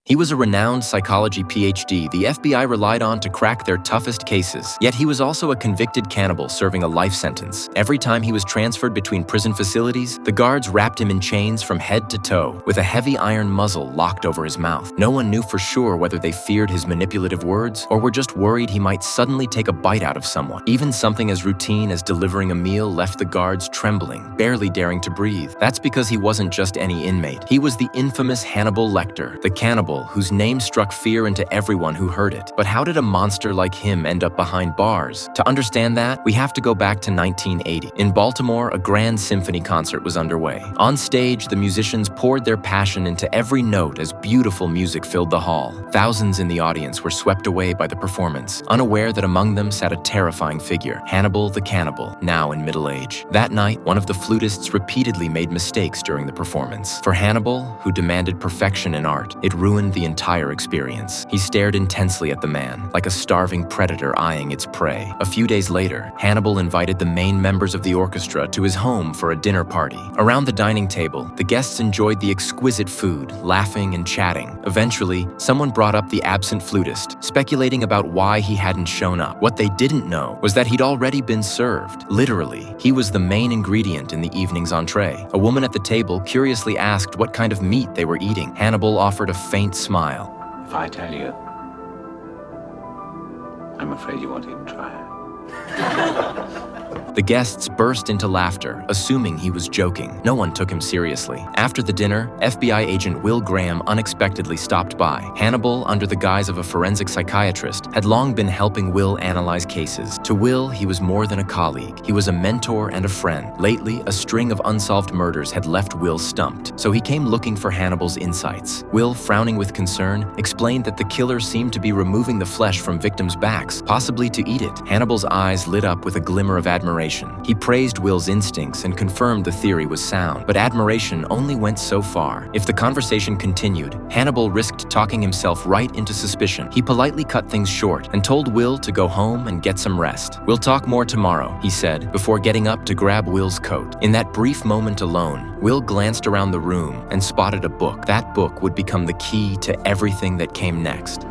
He was a renowned psychology PhD the FBI relied on to crack their toughest cases. Yet he was also a convicted cannibal serving a life sentence. Every time he was transferred between prison facilities, the guards wrapped him in chains from head to toe, with a heavy iron muzzle locked over his mouth. No one knew for sure whether they feared his manipulative words or were just worried he might suddenly take a bite out of someone. Even something as routine as delivering a meal left the guards trembling, barely daring to breathe. That's because he wasn't just any inmate. He was the infamous Hannibal Lecter, the cannibal whose name struck fear into everyone who heard it. But how did a monster like him end up behind bars? To understand that, we have to go back to 1980. In Baltimore, a grand symphony concert was underway. On stage, the musicians poured their passion into every note as beautiful music filled the hall. Thousands in the audience were swept away by the performance, unaware that among them sat a terrifying figure, Hannibal the Cannibal, now in middle age. That night, one of the flutists repeatedly made mistakes during the performance. For Hannibal, who demanded perfection in art, it ruined the entire experience. He stared intensely at the man, like a starving predator eyeing its prey. A few days later, Hannibal invited the main members of the orchestra to his home for a dinner party. Around the dining table, the guests enjoyed the exquisite food, laughing and chatting. Eventually, someone brought up the absent flutist, speculating about why he hadn't shown up. What they didn't know was that he'd already been served. Literally, he was the main ingredient in the evening's entree. A woman at the table curiously asked what kind of meat they were eating. Hannibal offered a faint smile. If I tell you, I'm afraid you won't even try it. The guests burst into laughter, assuming he was joking. No one took him seriously. After the dinner, FBI agent Will Graham unexpectedly stopped by. Hannibal, under the guise of a forensic psychiatrist, had long been helping Will analyze cases. To Will, he was more than a colleague. He was a mentor and a friend. Lately, a string of unsolved murders had left Will stumped, so he came looking for Hannibal's insights. Will, frowning with concern, explained that the killer seemed to be removing the flesh from victims' backs, possibly to eat it. Hannibal's eyes lit up with a glimmer of admiration. He praised Will's instincts and confirmed the theory was sound, but admiration only went so far. If the conversation continued, Hannibal risked talking himself right into suspicion. He politely cut things short and told Will to go home and get some rest. "We'll talk more tomorrow," he said, before getting up to grab Will's coat. In that brief moment alone, Will glanced around the room and spotted a book. That book would become the key to everything that came next.